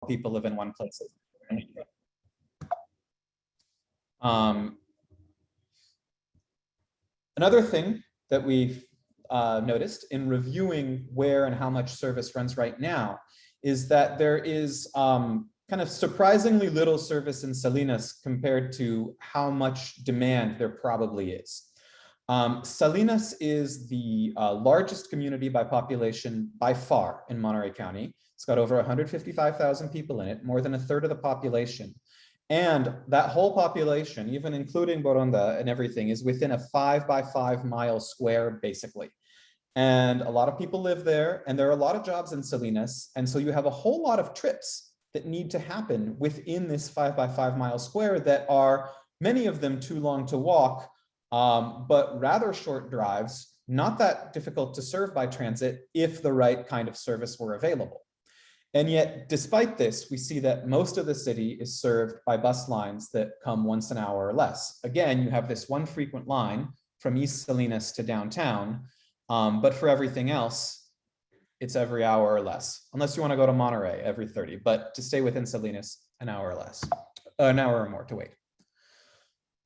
people live in one place. Another thing that we've noticed in reviewing where and how much service runs right now is that there is kind of surprisingly little service in Salinas compared to how much demand there probably is. Salinas is the largest community by population by far in Monterey County. It's got over 155,000 people in it, more than a third of the population. And that whole population, even including Boronda and everything, is within a 5 by 5 mile square, basically. And a lot of people live there, and there are a lot of jobs in Salinas. And so you have a whole lot of trips that need to happen within this 5 by 5 mile square that are, many of them, too long to walk, but rather short drives, not that difficult to serve by transit if the right kind of service were available. And yet, despite this, we see that most of the city is served by bus lines that come once an hour or less. Again, you have this one frequent line from East Salinas to downtown, but for everything else, it's every hour or less, unless you want to go to Monterey every 30, but to stay within Salinas, an hour or less, an hour or more to wait.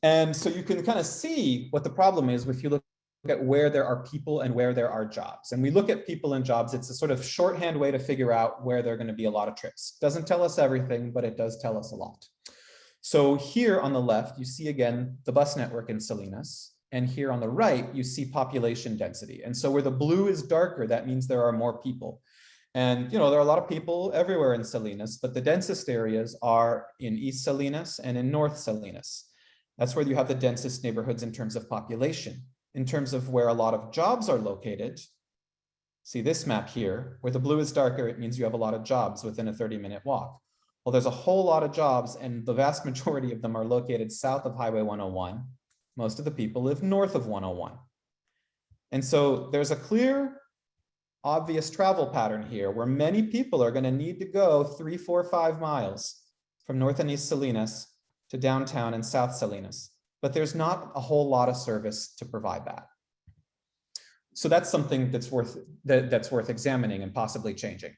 And so you can kind of see what the problem is if you look at where there are people and where there are jobs. And we look at people and jobs, it's a sort of shorthand way to figure out where there are going to be a lot of trips. Doesn't tell us everything, but it does tell us a lot. So here on the left, you see again the bus network in Salinas. And here on the right, you see population density. And so where the blue is darker, that means there are more people. And there are a lot of people everywhere in Salinas, but the densest areas are in East Salinas and in North Salinas. That's where you have the densest neighborhoods in terms of population. In terms of where a lot of jobs are located, see this map here, where the blue is darker, it means you have a lot of jobs within a 30-minute walk. Well, there's a whole lot of jobs, and the vast majority of them are located south of Highway 101. Most of the people live north of 101. And so there's a clear, obvious travel pattern here where many people are going to need to go 3, 4, 5 miles from North and East Salinas to downtown and South Salinas. But there's not a whole lot of service to provide that. So that's something that's worth examining and possibly changing.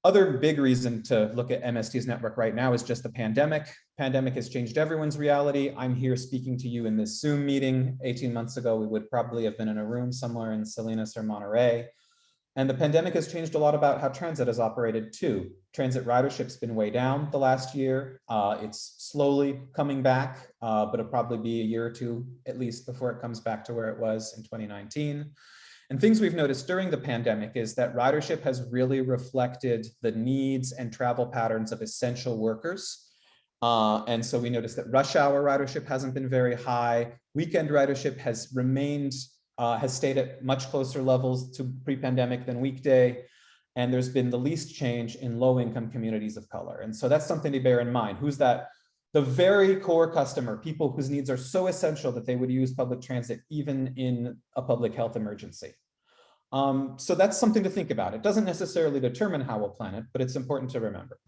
Other big reason to look at MST's network right now is just the pandemic. Pandemic has changed everyone's reality. I'm here speaking to you in this Zoom meeting. 18 months ago, we would probably have been in a room somewhere in Salinas or Monterey. And the pandemic has changed a lot about how transit is operated too. Transit ridership's been way down the last year. It's slowly coming back, but it'll probably be a year or two at least before it comes back to where it was in 2019. And things we've noticed during the pandemic is that ridership has really reflected the needs and travel patterns of essential workers. And so we noticed that rush hour ridership hasn't been very high. Weekend ridership has remained has stayed at much closer levels to pre-pandemic than weekday. And there's been the least change in low-income communities of color. And so that's something to bear in mind. Who's that? The very core customer, people whose needs are so essential that they would use public transit even in a public health emergency. So that's something to think about. It doesn't necessarily determine how we'll plan it, but it's important to remember.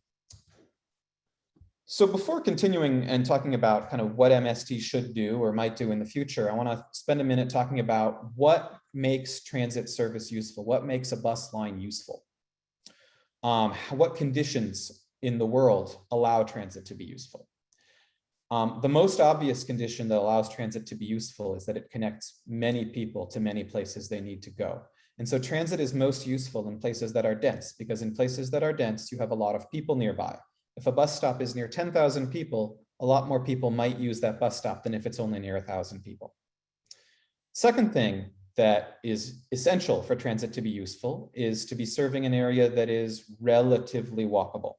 So before continuing and talking about kind of what MST should do or might do in the future, I want to spend a minute talking about what makes transit service useful, what makes a bus line useful, what conditions in the world allow transit to be useful. The most obvious condition that allows transit to be useful is that it connects many people to many places they need to go. And so transit is most useful in places that are dense, because in places that are dense, you have a lot of people nearby. If a bus stop is near 10,000 people, a lot more people might use that bus stop than if it's only near 1,000 people. Second thing that is essential for transit to be useful is to be serving an area that is relatively walkable.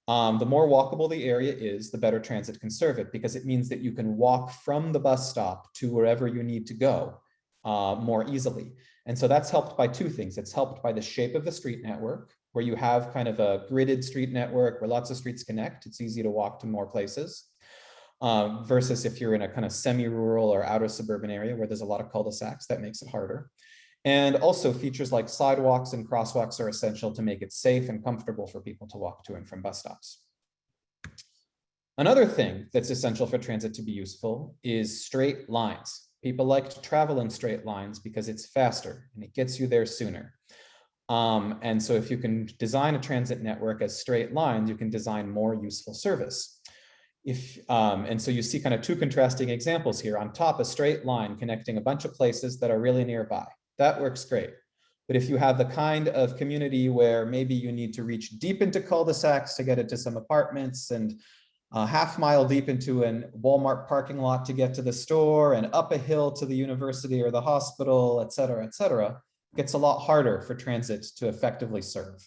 The more walkable the area is, the better transit can serve it, because it means that you can walk from the bus stop to wherever you need to go more easily. And so that's helped by two things. It's helped by the shape of the street network, where you have kind of a gridded street network where lots of streets connect. It's easy to walk to more places versus if you're in a kind of semi-rural or outer suburban area where there's a lot of cul-de-sacs, that makes it harder. And also features like sidewalks and crosswalks are essential to make it safe and comfortable for people to walk to and from bus stops. Another thing that's essential for transit to be useful is straight lines. People like to travel in straight lines because it's faster and it gets you there sooner. And so if you can design a transit network as straight lines, you can design more useful service. And so you see kind of two contrasting examples here. On top, a straight line connecting a bunch of places that are really nearby. That works great. But if you have the kind of community where maybe you need to reach deep into cul-de-sacs to get into some apartments, and a half-mile deep into a Walmart parking lot to get to the store, and up a hill to the university or the hospital, et cetera, it gets a lot harder for transit to effectively serve.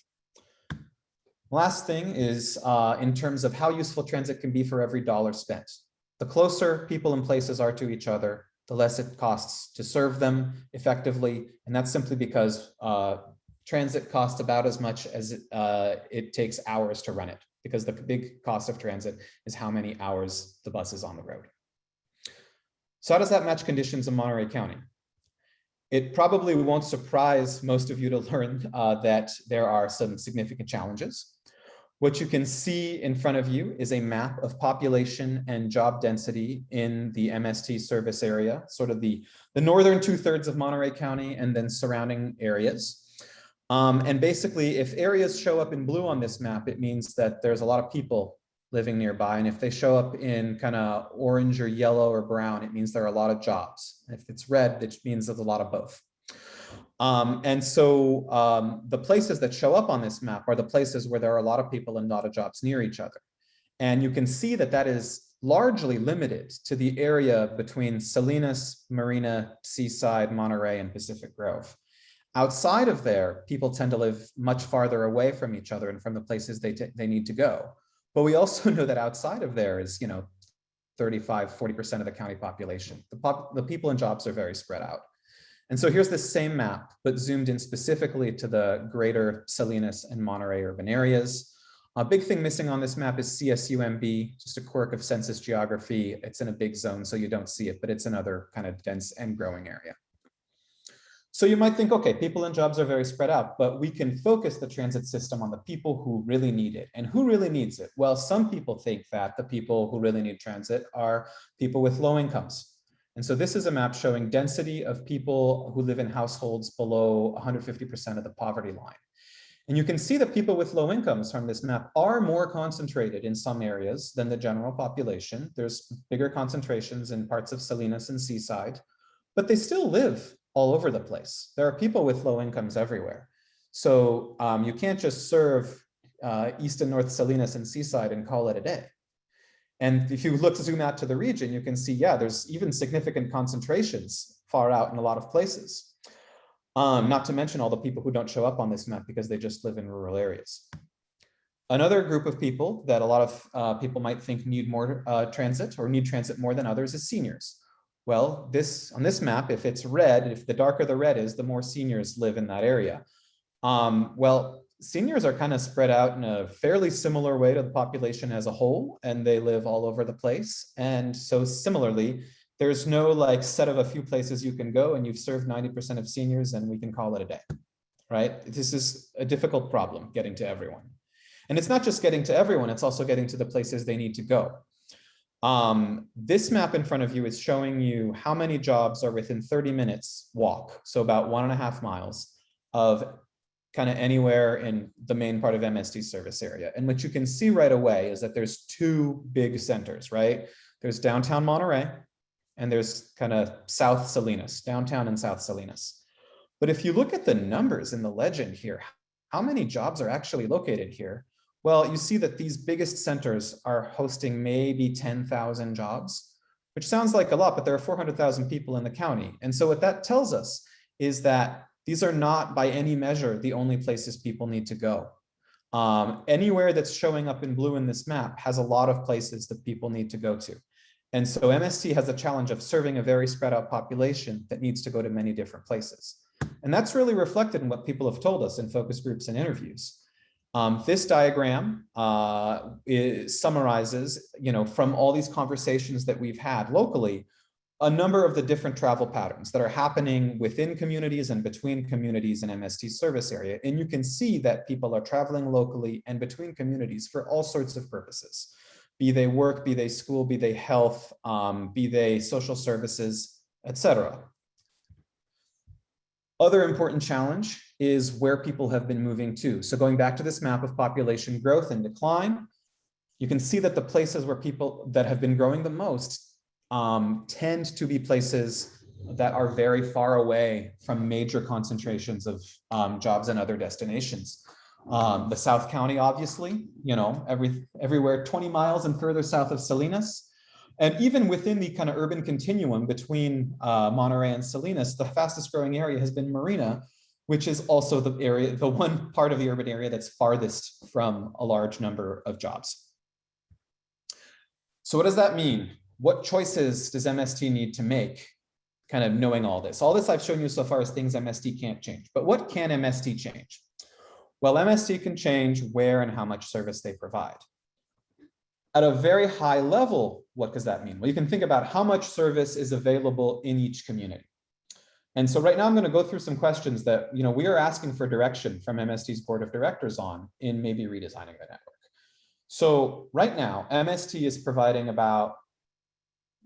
Last thing is in terms of how useful transit can be for every dollar spent. The closer people and places are to each other, the less it costs to serve them effectively. And that's simply because transit costs about as much as it takes hours to run it, because the big cost of transit is how many hours the bus is on the road. So how does that match conditions in Monterey County? It probably won't surprise most of you to learn that there are some significant challenges. What you can see in front of you is a map of population and job density in the MST service area, sort of the northern 2/3 of Monterey County and then surrounding areas. And basically, if areas show up in blue on this map, it means that there's a lot of people living nearby. And if they show up in kind of orange or yellow or brown, it means there are a lot of jobs. If it's red, it means there's a lot of both. And so the places that show up on this map are the places where there are a lot of people and a lot of jobs near each other. And you can see that that is largely limited to the area between Salinas, Marina, Seaside, Monterey, and Pacific Grove. Outside of there, people tend to live much farther away from each other and from the places they need to go. But we also know that outside of there is, 35–40% of the county population. The people and jobs are very spread out. And so here's the same map, but zoomed in specifically to the greater Salinas and Monterey urban areas. A big thing missing on this map is CSUMB, just a quirk of census geography. It's in a big zone, so you don't see it, but it's another kind of dense and growing area. So you might think, okay, people and jobs are very spread out, but we can focus the transit system on the people who really need it. And who really needs it? Well, some people think that the people who really need transit are people with low incomes. And so this is a map showing density of people who live in households below 150% of the poverty line. And you can see that people with low incomes from this map are more concentrated in some areas than the general population. There's bigger concentrations in parts of Salinas and Seaside, but they still live all over the place. There are people with low incomes everywhere. So you can't just serve East and North Salinas and Seaside and call it a day. And if you zoom out to the region, you can see, yeah, there's even significant concentrations far out in a lot of places. Not to mention all the people who don't show up on this map because they just live in rural areas. Another group of people that a lot of people might think need more transit or need transit more than others is seniors. Well, on this map, if it's red, if the darker the red is, the more seniors live in that area. Well, seniors are kind of spread out in a fairly similar way to the population as a whole, and they live all over the place. And so similarly, there's no like set of a few places you can go and you've served 90% of seniors and we can call it a day, right? This is a difficult problem, getting to everyone. And it's not just getting to everyone, it's also getting to the places they need to go. This map in front of you is showing you how many jobs are within 30 minutes walk, so about 1.5 miles of kind of anywhere in the main part of MST service area. And what you can see right away is that there's two big centers, right? There's downtown Monterey and there's kind of South Salinas, downtown and South Salinas. But if you look at the numbers in the legend here, how many jobs are actually located here? Well, you see that these biggest centers are hosting maybe 10,000 jobs, which sounds like a lot, but there are 400,000 people in the county. And so what that tells us is that these are not by any measure the only places people need to go. Anywhere that's showing up in blue in this map has a lot of places that people need to go to. And so MST has a challenge of serving a very spread out population that needs to go to many different places. And that's really reflected in what people have told us in focus groups and interviews. This diagram summarizes, from all these conversations that we've had locally, a number of the different travel patterns that are happening within communities and between communities in MST service area. And you can see that people are traveling locally and between communities for all sorts of purposes, be they work, be they school, be they health, be they social services, etc. Other important challenge is where people have been moving to. So going back to this map of population growth and decline, you can see that the places where people that have been growing the most tend to be places that are very far away from major concentrations of jobs and other destinations. The South County, obviously, everywhere 20 miles and further south of Salinas. And even within the kind of urban continuum between Monterey and Salinas, the fastest growing area has been Marina, which is also the one part of the urban area that's farthest from a large number of jobs. So what does that mean? What choices does MST need to make, kind of knowing all this? All this I've shown you so far is things MST can't change, but what can MST change? Well, MST can change where and how much service they provide. At a very high level, what does that mean? Well, you can think about how much service is available in each community. And so right now I'm going to go through some questions that we are asking for direction from MST's board of directors on in maybe redesigning the network. So right now, MST is providing about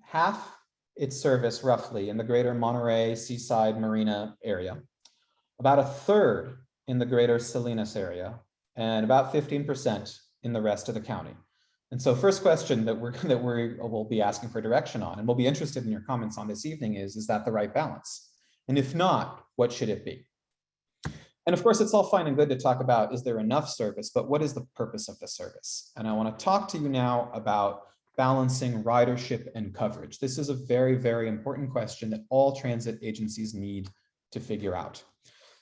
half its service roughly in the greater Monterey, Seaside, Marina area, about a third in the greater Salinas area, and about 15% in the rest of the county. And so first question that we will be asking for direction on, and we'll be interested in your comments on this evening is that the right balance? And if not, what should it be? And of course, it's all fine and good to talk about, is there enough service, but what is the purpose of the service? And I want to talk to you now about balancing ridership and coverage. This is a very, very important question that all transit agencies need to figure out.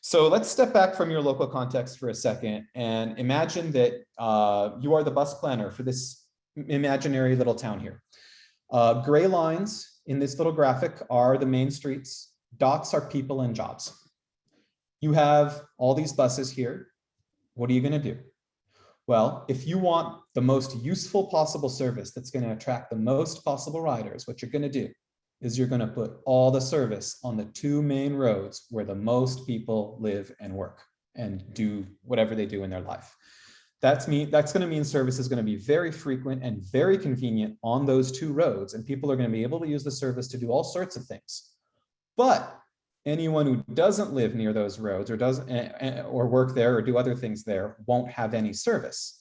So let's step back from your local context for a second and imagine that you are the bus planner for this imaginary little town here. Gray lines in this little graphic are the main streets. Dots are people and jobs. You have all these buses here. What are you going to do? Well, if you want the most useful possible service that's going to attract the most possible riders, what you're going to do is you're going to put all the service on the two main roads where the most people live and work and do whatever they do in their life. That's going to mean service is going to be very frequent and very convenient on those two roads, and people are going to be able to use the service to do all sorts of things. But anyone who doesn't live near those roads or work there or do other things there won't have any service.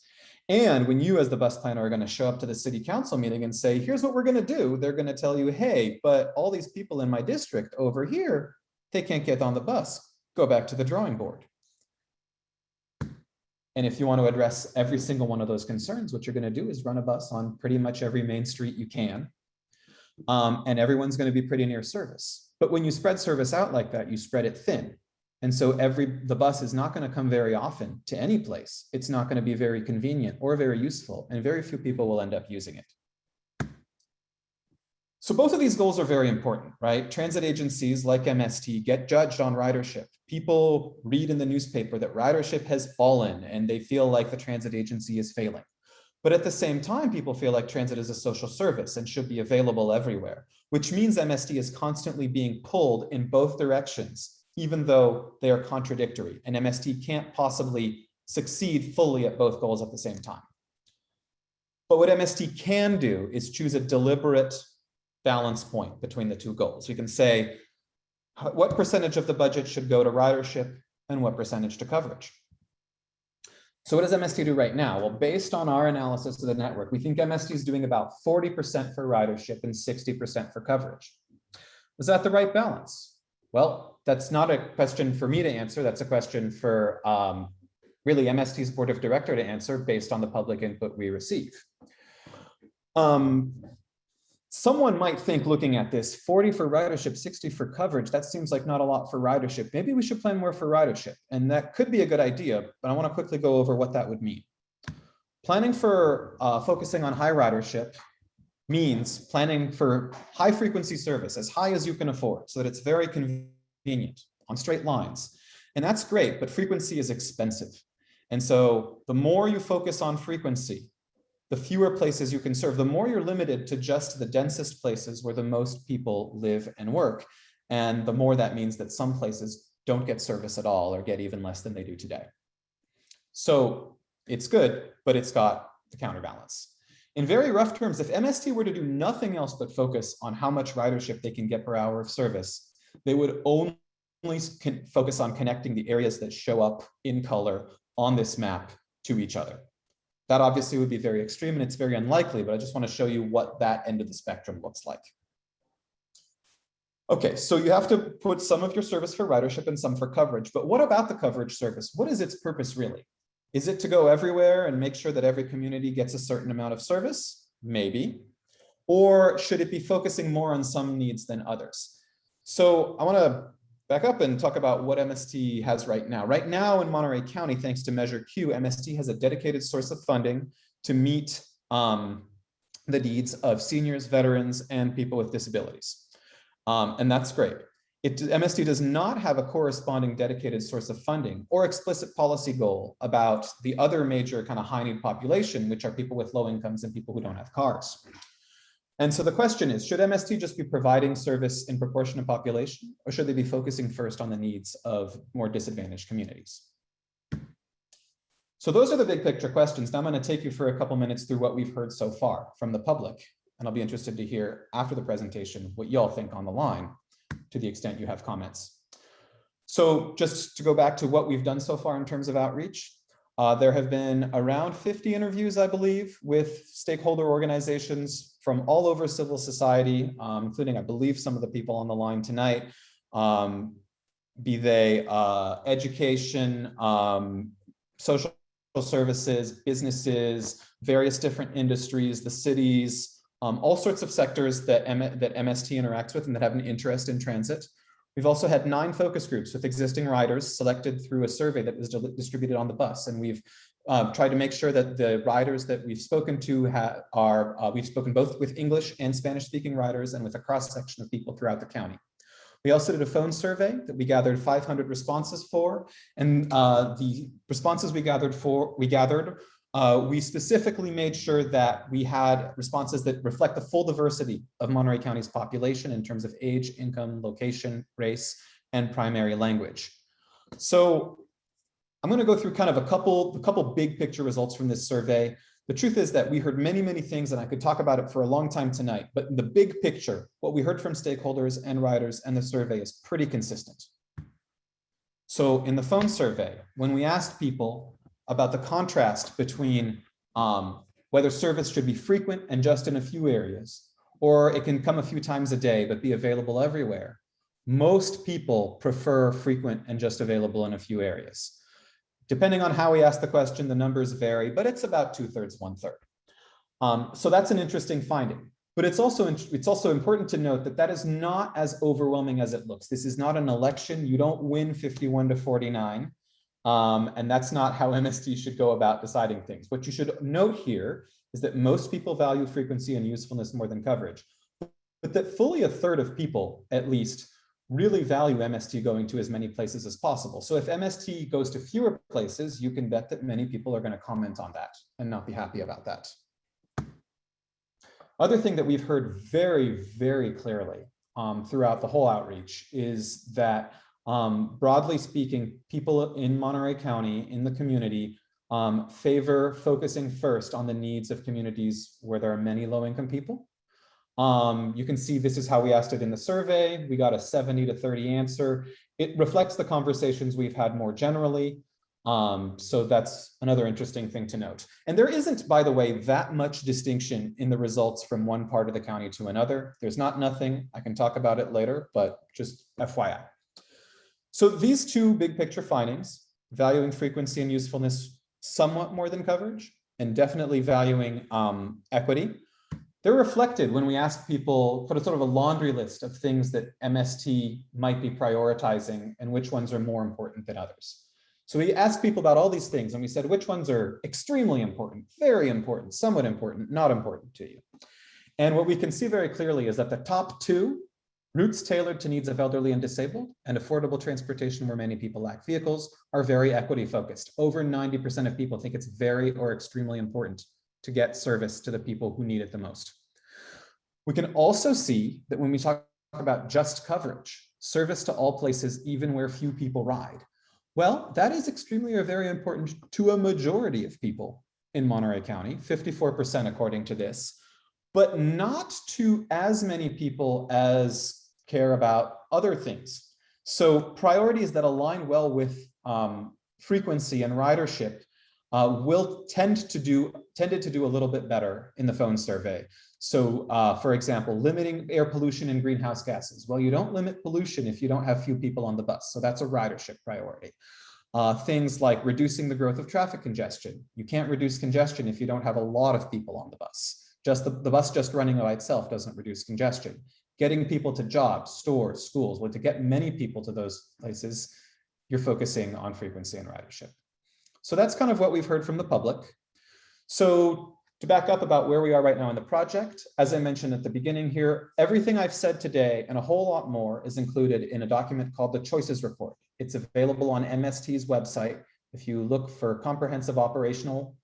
And when you as the bus planner are going to show up to the city council meeting and say, here's what we're going to do, they're going to tell you, hey, but all these people in my district over here, they can't get on the bus. Go back to the drawing board. And if you want to address every single one of those concerns, what you're going to do is run a bus on pretty much every main street you can. And everyone's going to be pretty near service. But when you spread service out like that, you spread it thin. And so the bus is not going to come very often to any place. It's not going to be very convenient or very useful, and very few people will end up using it. So both of these goals are very important, right? Transit agencies like MST get judged on ridership. People read in the newspaper that ridership has fallen and they feel like the transit agency is failing. But at the same time, people feel like transit is a social service and should be available everywhere, which means MST is constantly being pulled in both directions, even though they are contradictory, and MST can't possibly succeed fully at both goals at the same time. But what MST can do is choose a deliberate balance point between the two goals. You can say, what percentage of the budget should go to ridership and what percentage to coverage? So what does MST do right now? Well, based on our analysis of the network, we think MST is doing about 40% for ridership and 60% for coverage. Is that the right balance? Well, that's not a question for me to answer. That's a question for really MST's board of directors to answer based on the public input we receive. Someone might think, looking at this, 40 for ridership, 60 for coverage, that seems like not a lot for ridership. Maybe we should plan more for ridership. And that could be a good idea, but I want to quickly go over what that would mean. Planning for focusing on high ridership means planning for high frequency service, as high as you can afford, so that it's very convenient on straight lines. And that's great, but frequency is expensive. And so the more you focus on frequency, the fewer places you can serve, the more you're limited to just the densest places where the most people live and work. And the more that means that some places don't get service at all or get even less than they do today. So it's good, but it's got the counterbalance. In very rough terms, if MST were to do nothing else but focus on how much ridership they can get per hour of service, they would only can focus on connecting the areas that show up in color on this map to each other. That obviously would be very extreme and it's very unlikely, but I just want to show you what that end of the spectrum looks like. Okay, so you have to put some of your service for ridership and some for coverage, but what about the coverage service? What is its purpose really? Is it to go everywhere and make sure that every community gets a certain amount of service? Maybe. Or should it be focusing more on some needs than others? So I want to back up and talk about what MST has right now. Right now in Monterey County, thanks to Measure Q, MST has a dedicated source of funding to meet the needs of seniors, veterans, and people with disabilities. And that's great. MST does not have a corresponding dedicated source of funding or explicit policy goal about the other major kind of high need population, which are people with low incomes and people who don't have cars. And so the question is, should MST just be providing service in proportion to population, or should they be focusing first on the needs of more disadvantaged communities? So those are the big picture questions. Now I'm going to take you for a couple minutes through what we've heard so far from the public. And I'll be interested to hear after the presentation what y'all think on the line, to the extent you have comments. So just to go back to what we've done so far in terms of outreach, there have been around 50 interviews, I believe, with stakeholder organizations from all over civil society, including, I believe, some of the people on the line tonight, be they education, social services, businesses, various different industries, the cities, all sorts of sectors that MST interacts with and that have an interest in transit. We've also had 9 focus groups with existing riders selected through a survey that was distributed on the bus. And we've tried to make sure that the riders that we've spoken to we've spoken both with English and Spanish speaking riders and with a cross section of people throughout the county. We also did a phone survey that we gathered 500 responses for. And the responses we gathered, we specifically made sure that we had responses that reflect the full diversity of Monterey County's population in terms of age, income, location, race, and primary language. So I'm going to go through kind of a couple big picture results from this survey. The truth is that we heard many, many things, and I could talk about it for a long time tonight, but in the big picture, what we heard from stakeholders and riders and the survey is pretty consistent. So in the phone survey, when we asked people about the contrast between whether service should be frequent and just in a few areas, or it can come a few times a day but be available everywhere, most people prefer frequent and just available in a few areas. Depending on how we ask the question, the numbers vary, but it's about 2/3, 1/3. So that's an interesting finding. But it's also important to note that that is not as overwhelming as it looks. This is not an election. You don't win 51 to 49. And that's not how MST should go about deciding things. What you should note here is that most people value frequency and usefulness more than coverage, but that fully 1/3 of people, at least, really value MST going to as many places as possible. So if MST goes to fewer places, you can bet that many people are going to comment on that and not be happy about that. Other thing that we've heard very, very clearly throughout the whole outreach is that broadly speaking, people in Monterey County, in the community, favor focusing first on the needs of communities where there are many low-income people. You can see this is how we asked it in the survey. We got a 70 to 30 answer. It reflects the conversations we've had more generally. So that's another interesting thing to note. And there isn't, by the way, that much distinction in the results from one part of the county to another. There's nothing. I can talk about it later, but just FYI. So these two big picture findings, valuing frequency and usefulness somewhat more than coverage, and definitely valuing equity, they're reflected when we ask people, put a sort of a laundry list of things that MST might be prioritizing and which ones are more important than others. So we asked people about all these things and we said, which ones are extremely important, very important, somewhat important, not important to you? And what we can see very clearly is that the top 2, routes tailored to needs of elderly and disabled, and affordable transportation where many people lack vehicles, are very equity focused. Over 90% of people think it's very or extremely important to get service to the people who need it the most. We can also see that when we talk about just coverage, service to all places, even where few people ride, well, that is extremely or very important to a majority of people in Monterey County, 54% according to this, but not to as many people as care about other things. So priorities that align well with frequency and ridership will tended to do a little bit better in the phone survey. So for example, limiting air pollution and greenhouse gases. Well, you don't limit pollution if you don't have few people on the bus. So that's a ridership priority. Things like reducing the growth of traffic congestion. You can't reduce congestion if you don't have a lot of people on the bus. Just the bus just running by itself doesn't reduce congestion. Getting people to jobs, stores, schools, well, to get many people to those places, you're focusing on frequency and ridership. So that's kind of what we've heard from the public. So to back up about where we are right now in the project, as I mentioned at the beginning here, everything I've said today and a whole lot more is included in a document called the Choices Report. It's available on MST's website. If you look for comprehensive operational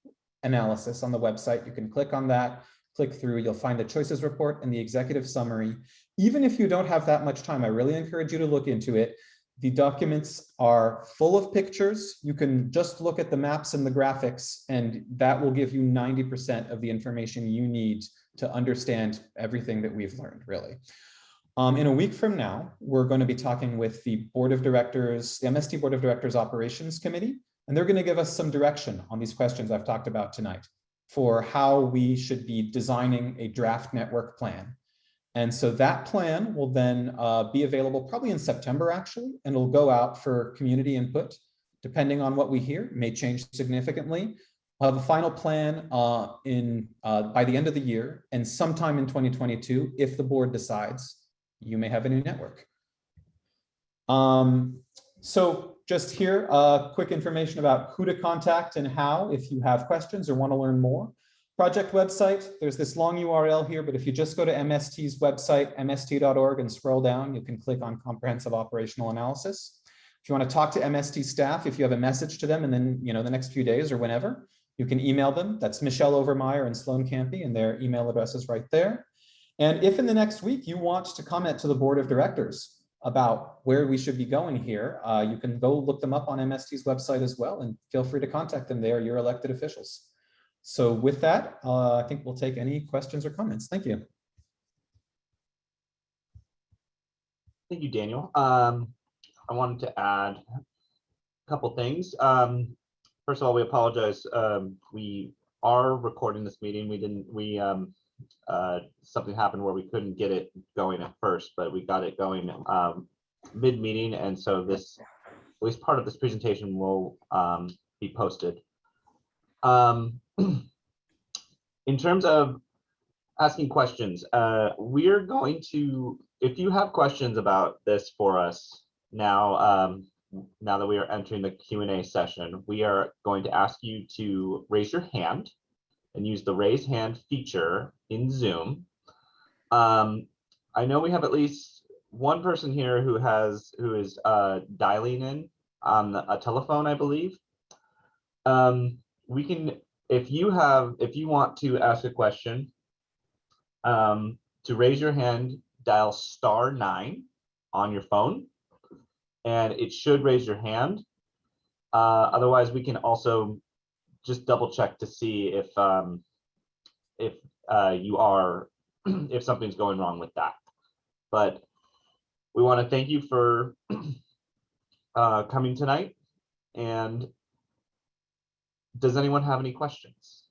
analysis on the website, you can click on that, click through, you'll find the Choices Report and the executive summary. Even if you don't have that much time, I really encourage you to look into it. The documents are full of pictures. You can just look at the maps and the graphics, and that will give you 90% of the information you need to understand everything that we've learned, really. In a week from now, we're going to be talking with the Board of Directors, the MST Board of Directors Operations Committee, and they're going to give us some direction on these questions I've talked about tonight for how we should be designing a draft network plan. And so that plan will then be available probably in September, actually, and it'll go out for community input. Depending on what we hear, it may change significantly. We'll have a final plan by the end of the year, and sometime in 2022, if the board decides, you may have a new network. So just here, quick information about who to contact and how if you have questions or want to learn more. Project website, there's this long URL here, but if you just go to MST's website, mst.org, and scroll down, you can click on Comprehensive Operational Analysis. If you want to talk to MST staff, if you have a message to them, and then the next few days or whenever, you can email them. That's Michelle Overmeyer and Sloan Campy, and their email address is right there. And if in the next week you want to comment to the Board of Directors about where we should be going here, you can go look them up on MST's website as well, and feel free to contact them. They are your elected officials. So with that, I think we'll take any questions or comments. Thank you. Thank you, Daniel. I wanted to add a couple things. First of all, we apologize. We are recording this meeting. Something happened where we couldn't get it going at first, but we got it going mid-meeting, and so this, at least part of this presentation, will be posted. In terms of asking questions, we're going to, if you have questions about this for us now, now that we are entering the Q&A session, we are going to ask you to raise your hand and use the raise hand feature in Zoom. I know we have at least one person here who is dialing in on a telephone, I believe. We can, if you want to ask a question, to raise your hand, dial *9 on your phone, and it should raise your hand. Otherwise, we can also just double check to see if you are, if something's going wrong with that. But we want to thank you for coming tonight. And does anyone have any questions?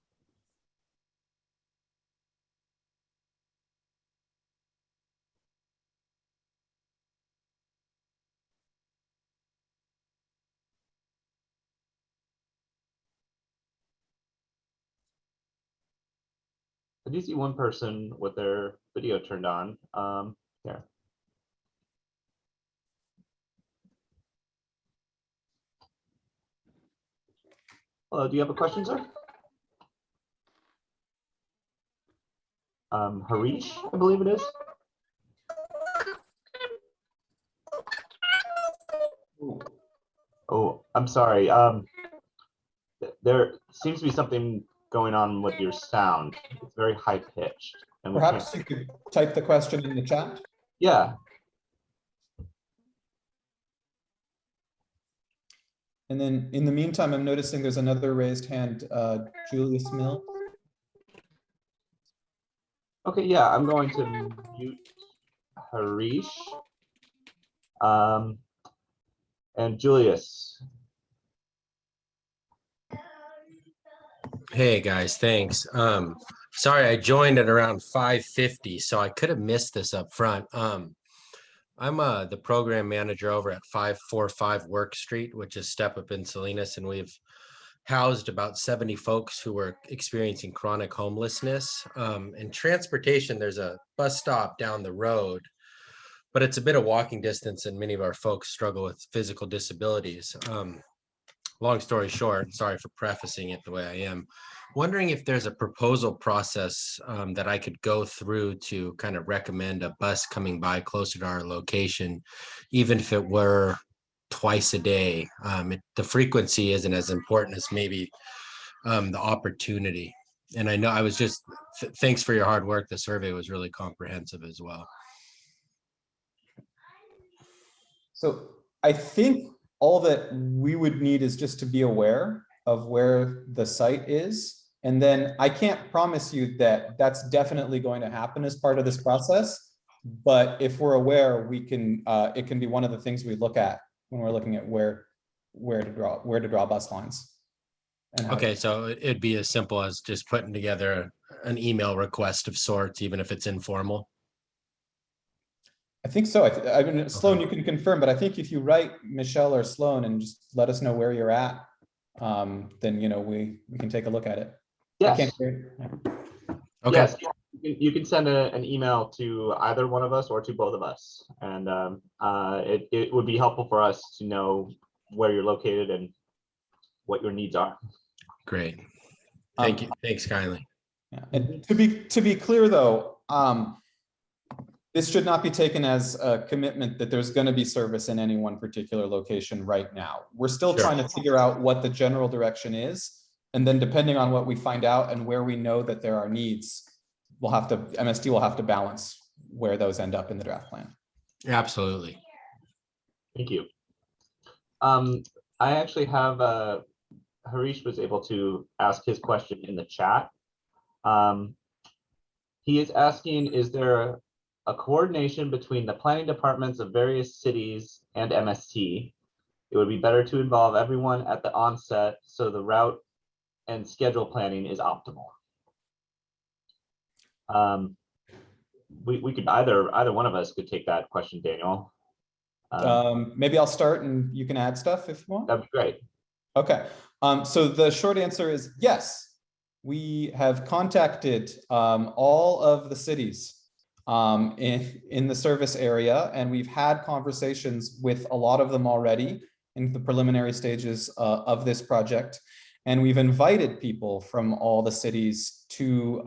I do see one person with their video turned on. Here. Hello, do you have a question, sir? Harish, I believe it is. Oh, I'm sorry. There seems to be something going on with your sound. It's very high pitched. And perhaps you could type the question in the chat. Yeah. And then in the meantime, I'm noticing there's another raised hand, Julius Mill. Okay, yeah, I'm going to mute Harish. And Julius. Hey guys, thanks. Sorry, I joined at around 5:50, so I could have missed this up front. I'm the program manager over at 545 Work Street, which is Step Up in Salinas, and we've housed about 70 folks who were experiencing chronic homelessness. And transportation, there's a bus stop down the road, but it's a bit of walking distance, and many of our folks struggle with physical disabilities. Long story short, sorry for prefacing it the way I am, wondering if there's a proposal process that I could go through to kind of recommend a bus coming by closer to our location, even if it were twice a day. The frequency isn't as important as maybe the opportunity. And I know I was just, thanks for your hard work. The survey was really comprehensive as well. So I think all that we would need is just to be aware of where the site is. And then I can't promise you that that's definitely going to happen as part of this process. But if we're aware, we can, it can be one of the things we look at when we're looking at where to draw bus lines. And okay, so it'd be as simple as just putting together an email request of sorts, even if it's informal. I think so. I mean, Sloan, you can confirm, but I think if you write Michelle or Sloan and just let us know where you're at, then we can take a look at it. Yes. I can't hear it. Okay. Yes, you can send an email to either one of us or to both of us, and it would be helpful for us to know where you're located and what your needs are. Great. Thank you. Thanks kindly. Yeah. And to be clear though, this should not be taken as a commitment that there's going to be service in any one particular location right now. We're still Sure. trying to figure out what the general direction is. And then depending on what we find out and where we know that there are needs, MSD will have to balance where those end up in the draft plan. Absolutely. Thank you. I actually have Harish was able to ask his question in the chat. He is asking, is there a coordination between the planning departments of various cities and MST? It would be better to involve everyone at the onset so the route and schedule planning is optimal. We could either one of us could take that question, Daniel. Maybe I'll start and you can add stuff if you want. That'd be great. Okay. So the short answer is yes. We have contacted all of the cities in the service area, and we've had conversations with a lot of them already in the preliminary stages of this project. And we've invited people from all the cities to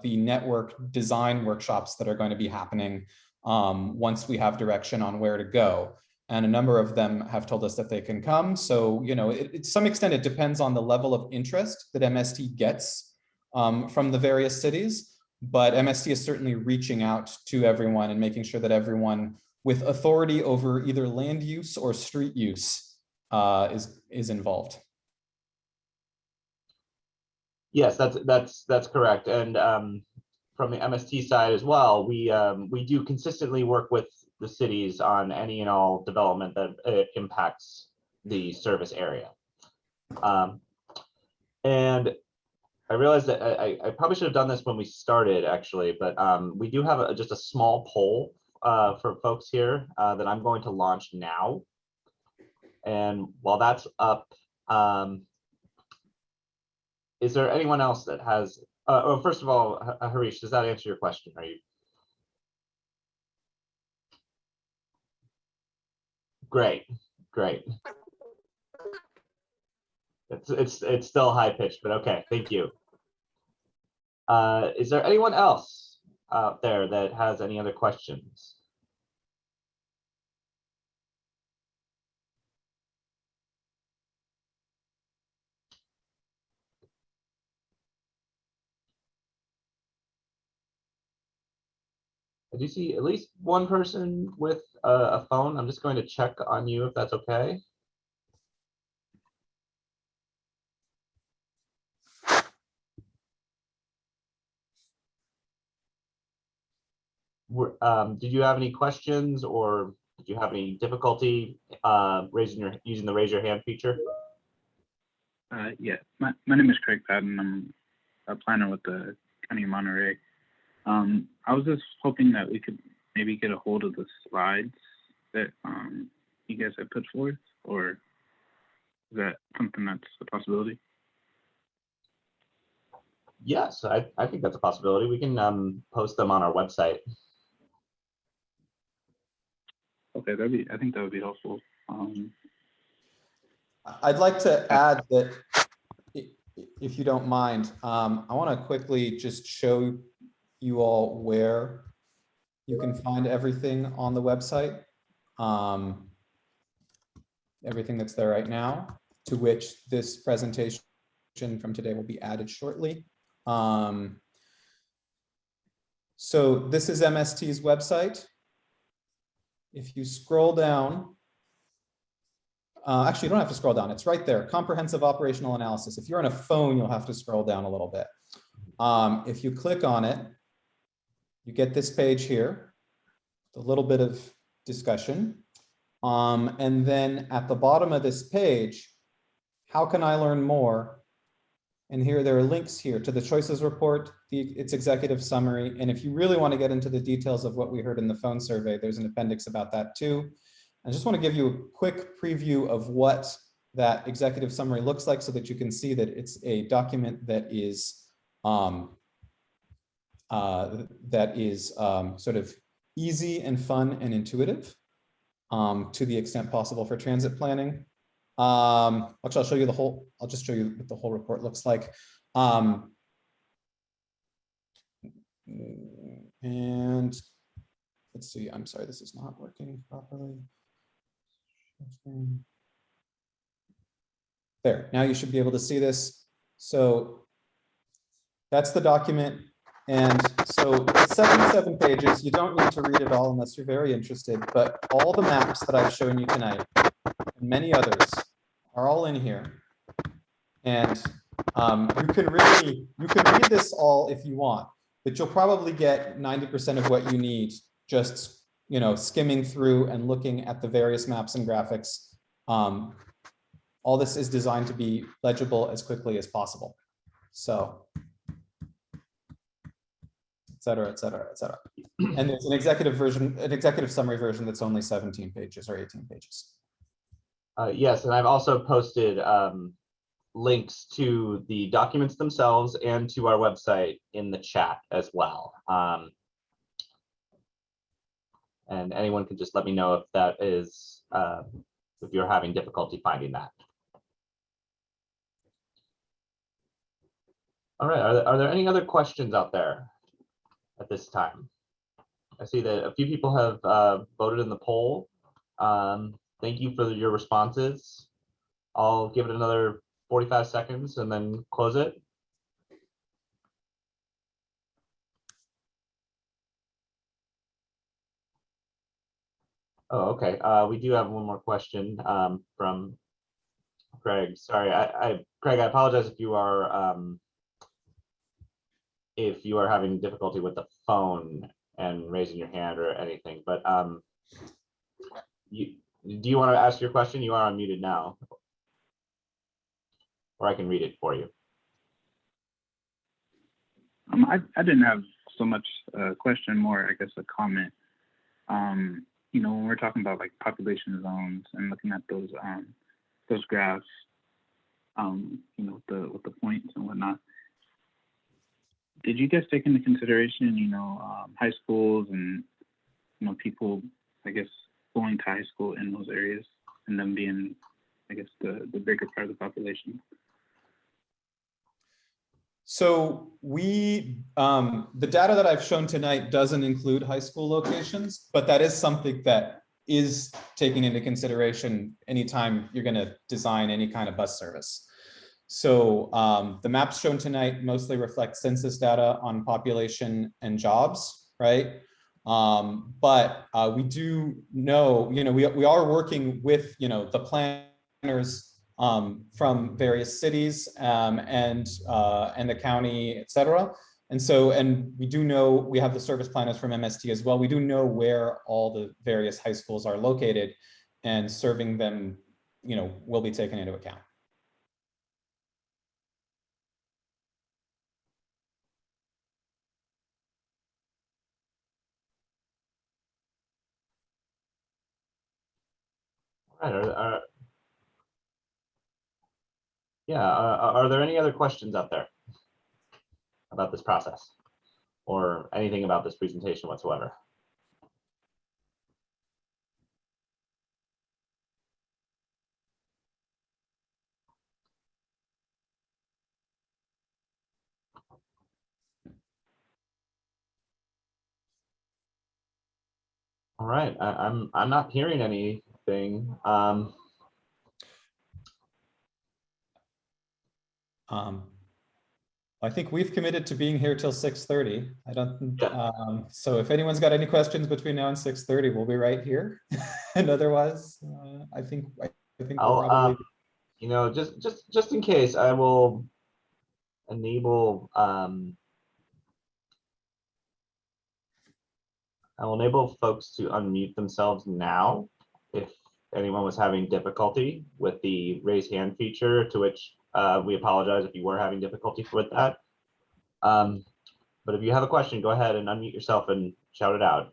the network design workshops that are going to be happening once we have direction on where to go. And a number of them have told us that they can come. So, to some extent, it depends on the level of interest that MST gets from the various cities. But MST is certainly reaching out to everyone and making sure that everyone with authority over either land use or street use is involved. Yes, that's correct. And from the MST side as well, we do consistently work with the cities on any and all development that impacts the service area. And I realized that I probably should have done this when we started, actually, but we do have just a small poll for folks here that I'm going to launch now. And while that's up, is there anyone else that has, well, first of all, Harish, does that answer your question? Are you? Great. It's still high pitched, but okay, thank you. Is there anyone else out there that has any other questions? I do see at least one person with a phone. I'm just going to check on you if that's okay. Did you have any questions or Did you have any difficulty using the raise your hand feature? Yeah, my name is Craig Patton. I'm a planner with the County of Monterey. I was just hoping that we could maybe get a hold of the slides that you guys have put forth, or is that something that's a possibility? Yes, I think that's a possibility. We can post them on our website. Okay, I think that would be helpful. I'd like to add that, if you don't mind, I want to quickly just show you all where you can find everything on the website. Everything that's there right now, to which this presentation from today will be added shortly. So this is MST's website. If you scroll down, actually, you don't have to scroll down. It's right there, comprehensive operational analysis. If you're on a phone, you'll have to scroll down a little bit. If you click on it, you get this page here, a little bit of discussion. And then at the bottom of this page, how can I learn more? And here, there are links here to the choices report, its executive summary. And if you really want to get into the details of what we heard in the phone survey, there's an appendix about that too. I just want to give you a quick preview of what that executive summary looks like so that you can see that it's a document that is sort of easy and fun and intuitive to the extent possible for transit planning. Actually, I'll show you the whole, I'll just show you what the whole report looks like. And let's see, I'm sorry, this is not working properly. There, now you should be able to see this. So that's the document. And so it's 77 pages. You don't need to read it all unless you're very interested, but all the maps that I've shown you tonight and many others are all in here. And you can read this all if you want, but you'll probably get 90% of what you need just, you know, skimming through and looking at the various maps and graphics. All this is designed to be legible as quickly as possible. So, et cetera, et cetera, et cetera. And there's an executive summary version that's only 17 pages or 18 pages. Yes, and I've also posted links to the documents themselves and to our website in the chat as well. And anyone can just let me know if that is, if you're having difficulty finding that. All right, are there any other questions out there at this time? I see that a few people have voted in the poll. Thank you for your responses. I'll give it another 45 seconds and then close it. Oh, okay. We do have one more question from Craig. Sorry, Craig, I apologize if you are having difficulty with the phone and raising your hand or anything, but do you want to ask your question? You are unmuted now, or I can read it for you. I didn't have so much question, more I guess a comment. You know, when we're talking about like population zones and looking at those graphs, you know, with the points and whatnot, did you guys take into consideration, you know, high schools and, you know, people, I guess, going to high school in those areas and them being, I guess, the bigger part of the population? So we, the data that I've shown tonight doesn't include high school locations, but that is something that is taken into consideration anytime you're going to design any kind of bus service. So the maps shown tonight mostly reflect census data on population and jobs, right? But we do know, you know, we are working with, you know, the planners from various cities and the county, et cetera, And so, and we do know, we have the service planners from MST as well. We do know where all the various high schools are located, and serving them, will be taken into account. All right. Are there any other questions out there about this process or anything about this presentation whatsoever? All right, I'm not hearing anything. I think we've committed to being here till 6:30. I don't, Yeah. so if anyone's got any questions between now and 6:30, we'll be right here. And otherwise, I think we're probably. Just in case, I will enable folks to unmute themselves now if anyone was having difficulty with the raise hand feature, to which we apologize if you were having difficulty with that. But if you have a question, go ahead and unmute yourself and shout it out.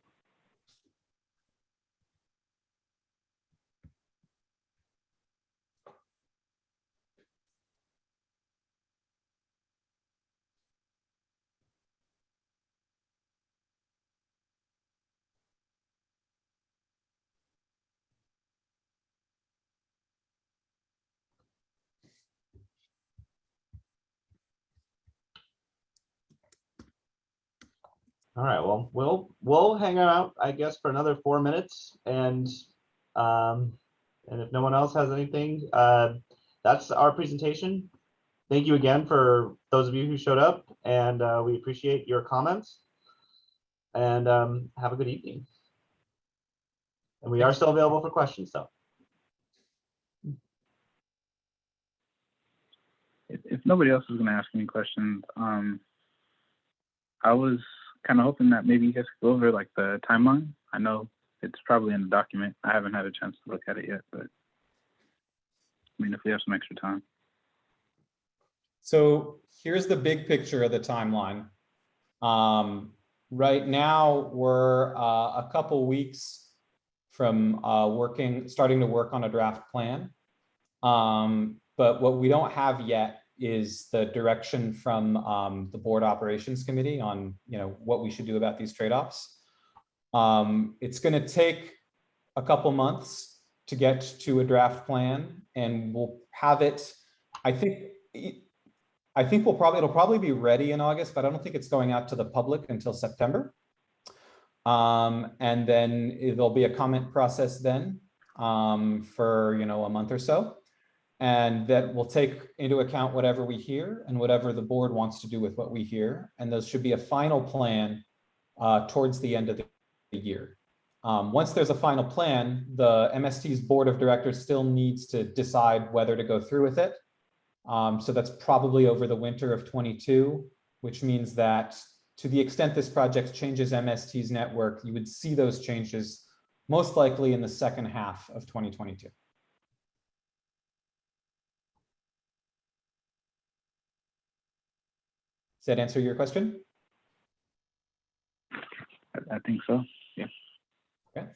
All right, well, we'll hang out, I guess, for another 4 minutes, and if no one else has anything, that's our presentation. Thank you again for those of you who showed up, and we appreciate your comments. And have a good evening. And we are still available for questions, though. If nobody else is going to ask any questions, I was kind of hoping that maybe you guys could go over like the timeline. I know it's probably in the document. I haven't had a chance to look at it yet, but I mean, if we have some extra time. So here's the big picture of the timeline. Right now, we're a couple weeks from starting to work on a draft plan. But what we don't have yet is the direction from the board operations committee on what we should do about these trade-offs. It's going to take a couple months to get to a draft plan, and we'll have it. I think it'll probably be ready in August, but I don't think it's going out to the public until September. And then there'll be a comment process then for a month or so. And that will take into account whatever we hear and whatever the board wants to do with what we hear. And those should be a final plan towards the end of the year. Once there's a final plan, the MST's board of directors still needs to decide whether to go through with it. So that's probably over the winter of 22, which means that to the extent this project changes MST's network, you would see those changes most likely in the second half of 2022. Does that answer your question? I think so. Yeah. Okay.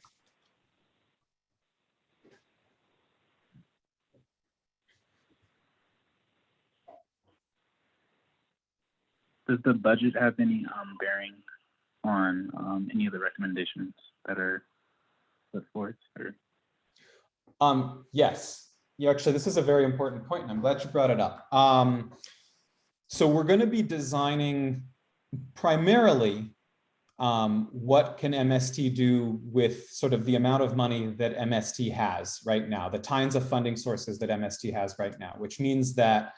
Does the budget have any bearing on any of the recommendations that are put forth? Or? Yes. Yeah, actually, this is a very important point, and I'm glad you brought it up. So we're going to be designing primarily what can MST do with sort of the amount of money that MST has right now, the kinds of funding sources that MST has right now, which means that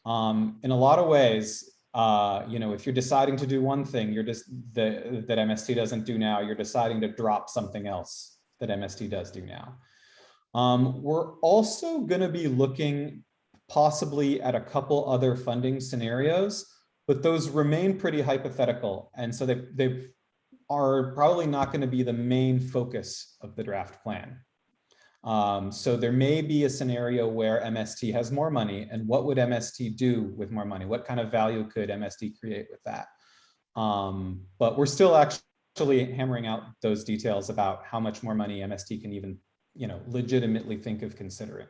in a lot of ways, if you're deciding to do one thing, that MST doesn't do now, you're deciding to drop something else that MST does do now. We're also going to be looking possibly at a couple other funding scenarios but those remain pretty hypothetical. And so they are probably not going to be the main focus of the draft plan. So there may be a scenario where MST has more money, and what would MST do with more money? What kind of value could MST create with that? But we're still actually hammering out those details about how much more money MST can even, legitimately think of considering.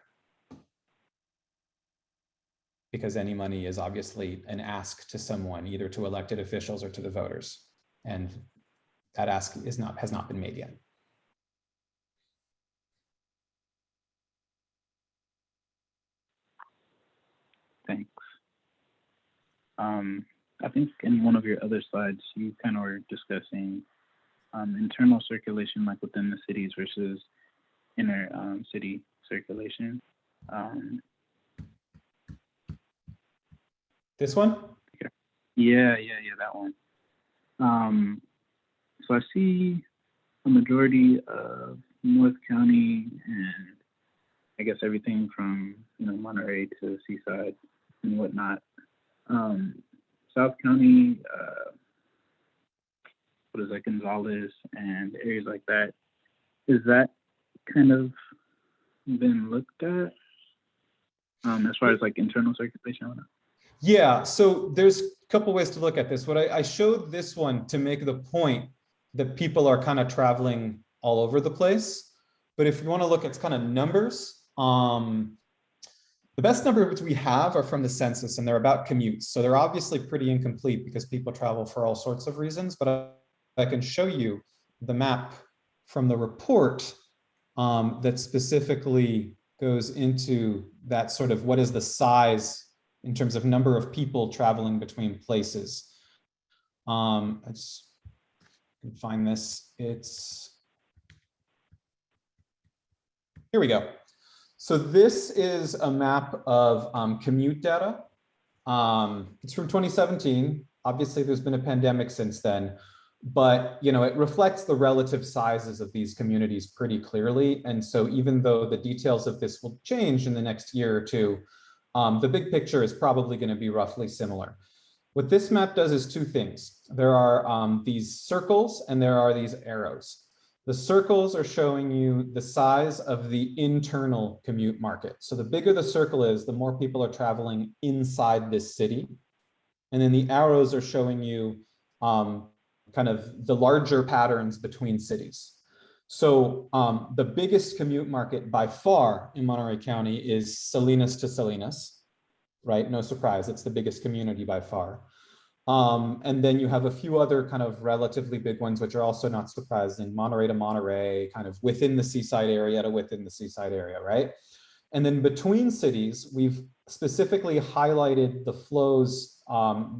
Because any money is obviously an ask to someone, either to elected officials or to the voters. And that ask has not been made yet. Thanks. I think in one of your other slides, you kind of were discussing internal circulation, like within the cities versus inner city circulation. This one? Yeah, that one. So I see a majority of North County and I guess everything from Monterey to Seaside and whatnot. South County, what is that, Gonzales and areas like that. Is that kind of been looked at as far as like internal circulation? Yeah, so there's a couple ways to look at this. What I showed this one to make the point that people are kind of traveling all over the place. But if you want to look at kind of numbers, the best numbers we have are from the census, and they're about commutes. So they're obviously pretty incomplete because people travel for all sorts of reasons, but I can show you the map from the report that specifically goes into that sort of what is the size in terms of number of people traveling between places. I just can find this. Here we go. So this is a map of commute data. It's from 2017. Obviously, there's been a pandemic since then, but it reflects the relative sizes of these communities pretty clearly. And so even though the details of this will change in the next year or two, the big picture is probably going to be roughly similar. What this map does is two things. There are these circles and there are these arrows. The circles are showing you the size of the internal commute market. So the bigger the circle is, the more people are traveling inside this city. And then the arrows are showing you kind of the larger patterns between cities. So the biggest commute market by far in Monterey County is Salinas to Salinas, right? No surprise, it's the biggest community by far. And then you have a few other kind of relatively big ones, which are also not surprising. Monterey to Monterey, kind of within the seaside area to within the seaside area, right? And then between cities, we've specifically highlighted the flows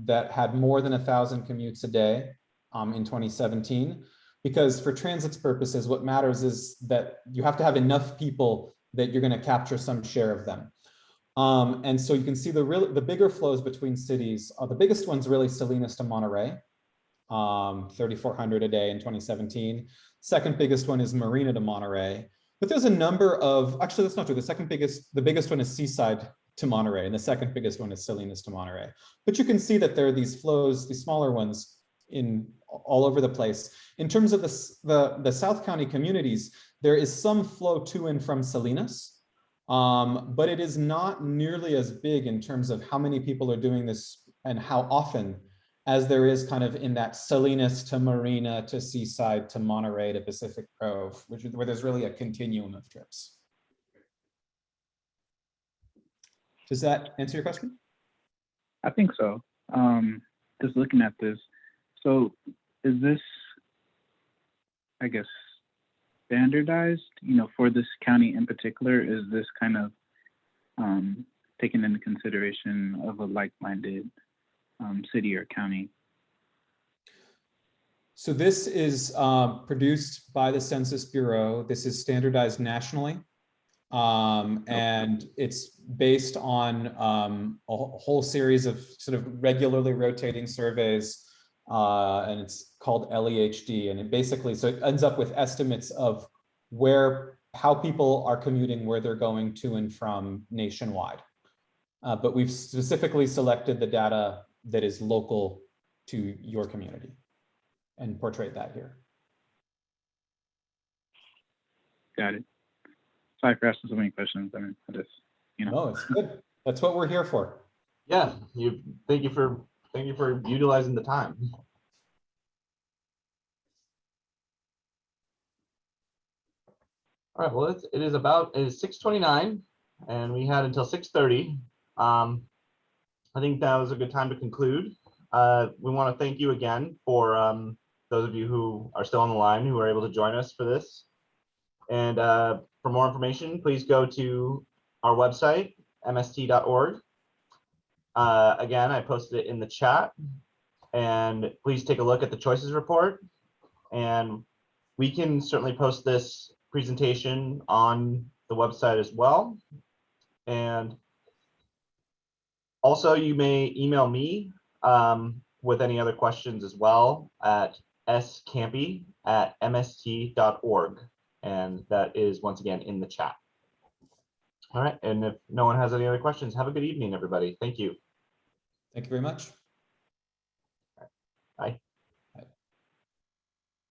that had more than 1,000 commutes a day in 2017, because for transit's purposes, what matters is that you have to have enough people that you're going to capture some share of them. And so you can see the bigger flows between cities. The biggest one's really Salinas to Monterey, 3,400 a day in 2017. Second biggest one is Marina to Monterey. But there's a number of, actually that's not true. The biggest one is Seaside to Monterey, and the second biggest one is Salinas to Monterey. But you can see that there are these flows, these smaller ones in all over the place. In terms of the South County communities, there is some flow to and from Salinas. But it is not nearly as big in terms of how many people are doing this and how often as there is kind of in that Salinas to Marina to Seaside to Monterey to Pacific Grove, where there's really a continuum of trips. Does that answer your question? I think so. Just looking at this, so is this, I guess, standardized, for this county in particular? Is this kind of taken into consideration of a like-minded city or county? So this is produced by the Census Bureau. This is standardized nationally. And it's based on a whole series of sort of regularly rotating surveys, and it's called LEHD. And it basically, so it ends up with estimates of how people are commuting, where they're going to and from nationwide. But we've specifically selected the data that is local to your community and portray that here. Got it. Sorry for asking so many questions. I mean, I just, No, it's good. That's what we're here for. Yeah, thank you for utilizing the time. All right, well, it is 6:29 and we had until 6:30. I think that was a good time to conclude. We want to thank you again for those of you who are still on the line who are able to join us for this. And for more information, please go to our website, mst.org. Again, I posted it in the chat, and please take a look at the choices report. And we can certainly post this presentation on the website as well. And also, you may email me with any other questions as well at scampy@mst.org. And that is once again in the chat. All right, and if no one has any other questions, have a good evening, everybody. Thank you. Thank you very much. Bye.